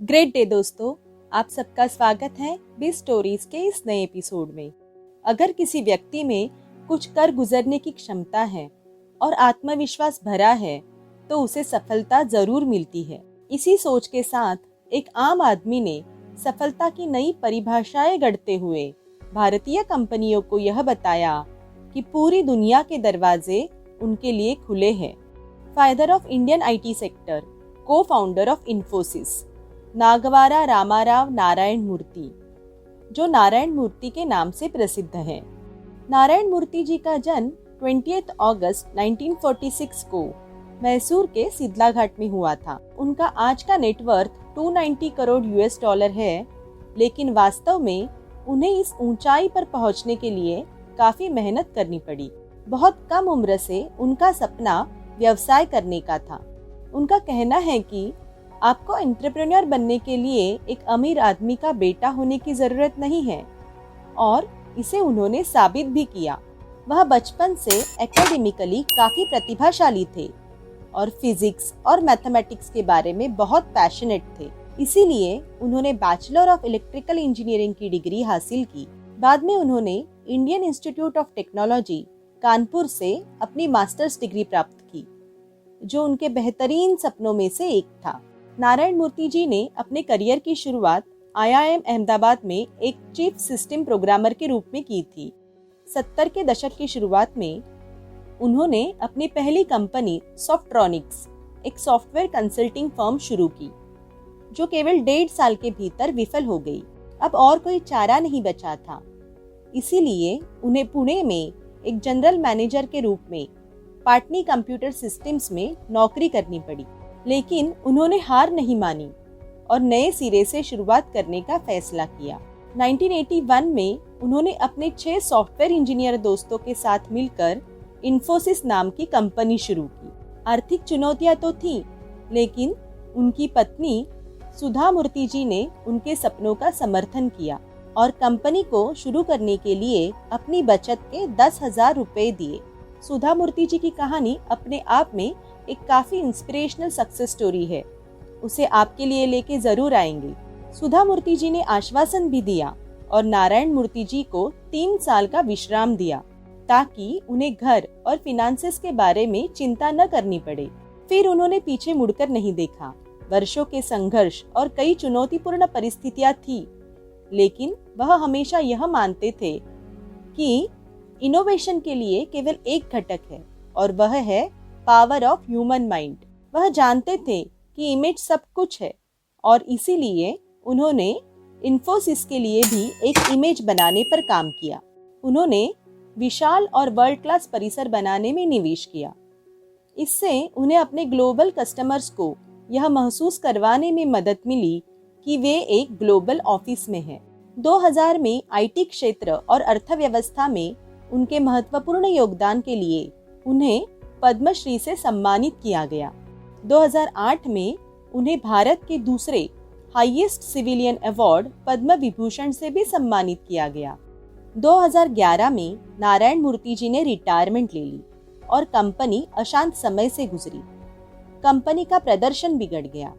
Great day दोस्तों, आप सबका स्वागत है बी स्टोरीज के इस नए एपिसोड में। अगर किसी व्यक्ति में कुछ कर गुजरने की क्षमता है और आत्मविश्वास भरा है तो उसे सफलता जरूर मिलती है। इसी सोच के साथ एक आम आदमी ने सफलता की नई परिभाषाएं गढ़ते हुए भारतीय कंपनियों को यह बताया कि पूरी दुनिया के दरवाजे उनके लिए खुले हैं। Father of Indian IT sector, को फाउंडर ऑफ इन्फोसिस, नागवारा रामाराव नारायण मूर्ति, जो नारायण मूर्ति के नाम से प्रसिद्ध है। नारायण मूर्ति जी का जन्म 20 अगस्त 1946 को मैसूर के सिद्लाघाट में हुआ था। उनका आज का नेटवर्थ 290 करोड़ यूएस डॉलर है, लेकिन वास्तव में उन्हें इस ऊंचाई पर पहुंचने के लिए काफी मेहनत करनी पड़ी। बहुत कम उम्र से उनका सपना व्यवसाय करने का था। उनका कहना है कि आपको एंटरप्रेन्योर बनने के लिए एक अमीर आदमी का बेटा होने की जरूरत नहीं है, और इसे उन्होंने साबित भी किया। वह बचपन से एकेडमिकली काफी प्रतिभाशाली थे और फिजिक्स और मैथमेटिक्स के बारे में बहुत पैशनेट थे। इसीलिए उन्होंने बैचलर ऑफ इलेक्ट्रिकल इंजीनियरिंग की डिग्री हासिल की। बाद में उन्होंने Indian institute of technology Kanpur से अपनी मास्टर्स डिग्री प्राप्त की, जो उनके बेहतरीन सपनों में से एक था। नारायण मूर्ति जी ने अपने करियर की शुरुआत IIM अहमदाबाद में एक चीफ सिस्टम प्रोग्रामर के रूप में की थी। 70 के दशक की शुरुआत में उन्होंने अपनी पहली कंपनी सॉफ्ट्रॉनिक्स, एक सॉफ्टवेयर कंसल्टिंग फर्म शुरू की, जो केवल 1.5 साल के भीतर विफल हो गई। अब और कोई चारा नहीं बचा था, इसीलिए उन्हें पुणे में एक जनरल मैनेजर के रूप में पाटनी कंप्यूटर सिस्टम्स में नौकरी करनी पड़ी। लेकिन उन्होंने हार नहीं मानी और नए सिरे से शुरुआत करने का फैसला किया। 1981 में उन्होंने अपने 6 सॉफ्टवेयर इंजीनियर दोस्तों के साथ मिलकर इन्फोसिस नाम की कंपनी शुरू की। आर्थिक चुनौतियां तो थीं, लेकिन उनकी पत्नी सुधा मूर्ति जी ने उनके सपनों का समर्थन किया और कंपनी को शुरू करने के लिए अपनी बचत के 10,000 रुपए दिए। सुधा मूर्ति जी की कहानी अपने आप में एक काफी इंस्पिरेशनल सक्सेस स्टोरी है। उसे आपके लिए लेके जरूर आएंगे। सुधा मूर्ति जी ने आश्वासन भी दिया और नारायण मूर्ति जी को 3 साल का विश्राम दिया, ताकि उन्हें घर और फिनांसेस के बारे में चिंता न करनी पड़े। फिर उन्होंने पीछे मुड़कर नहीं देखा। वर्षों के संघर्ष और कई चुनौतीपूर्ण परिस्थितियां थी, लेकिन वह हमेशा यह मानते थे कि इनोवेशन के लिए केवल एक घटक है, और वह है पावर ऑफ ह्यूमन माइंड। वह जानते थे कि इमेज सब कुछ है, और इसीलिए उन्होंने इन्फोसिस के लिए भी एक इमेज बनाने पर काम किया। उन्होंने विशाल और वर्ल्ड क्लास परिसर बनाने में निवेश किया। इससे उन्हें अपने ग्लोबल कस्टमर्स को यह महसूस करवाने में मदद मिली कि वे एक ग्लोबल ऑफिस में हैं। 2000 में आईटी क्षेत्र और अर्थव्यवस्था में उनके महत्वपूर्ण योगदान के लिए उन्हें पद्मश्री से सम्मानित किया गया। 2008 में उन्हें भारत के दूसरे highest civilian award Padma Vibhushan से भी सम्मानित किया गया। 2011 में नारायण मूर्ति जी ने रिटायरमेंट ले ली और कंपनी अशांत समय से गुजरी। कंपनी का प्रदर्शन बिगड़ गया।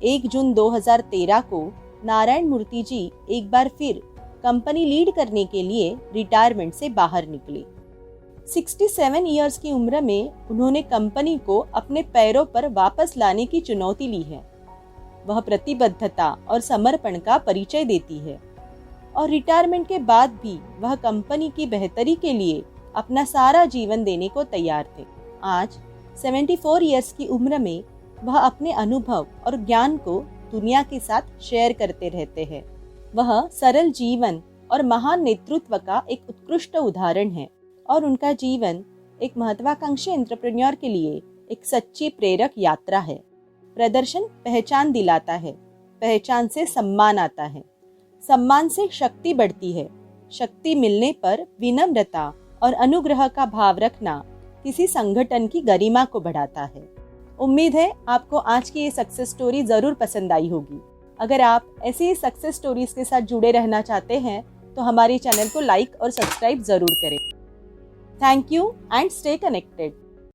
1 जून 2013 को नारायण मूर्ति जी एक बार फिर कंपनी लीड करने के लिए रिटायरमेंट से बाहर निकले। 67 इयर्स की उम्र में उन्होंने कंपनी को अपने पैरों पर वापस लाने की चुनौती ली है। वह प्रतिबद्धता और समर्पण का परिचय देती है, और रिटायरमेंट के बाद भी वह कंपनी की बेहतरी के लिए अपना सारा जीवन देने को तैयार थे। आज 74 इयर्स की उम्र में वह अपने अनुभव और ज्ञान को दुनिया के साथ शेयर करते रहते हैं। वह सरल जीवन और महान नेतृत्व का एक उत्कृष्ट उदाहरण है, और उनका जीवन एक महत्वाकांक्षी एंटरप्रेन्योर के लिए एक सच्ची प्रेरक यात्रा है। प्रदर्शन पहचान दिलाता है, पहचान से सम्मान आता है, सम्मान से शक्ति बढ़ती है, शक्ति मिलने पर विनम्रता और अनुग्रह का भाव रखना किसी संगठन की गरिमा को बढ़ाता है। उम्मीद है आपको आज की ये सक्सेस स्टोरी जरूर पसंद आई होगी। अगर आप ऐसी ही सक्सेस स्टोरीज के साथ जुड़े रहना चाहते हैं तो हमारे चैनल को लाइक और सब्सक्राइब जरूर करें। Thank you and stay connected.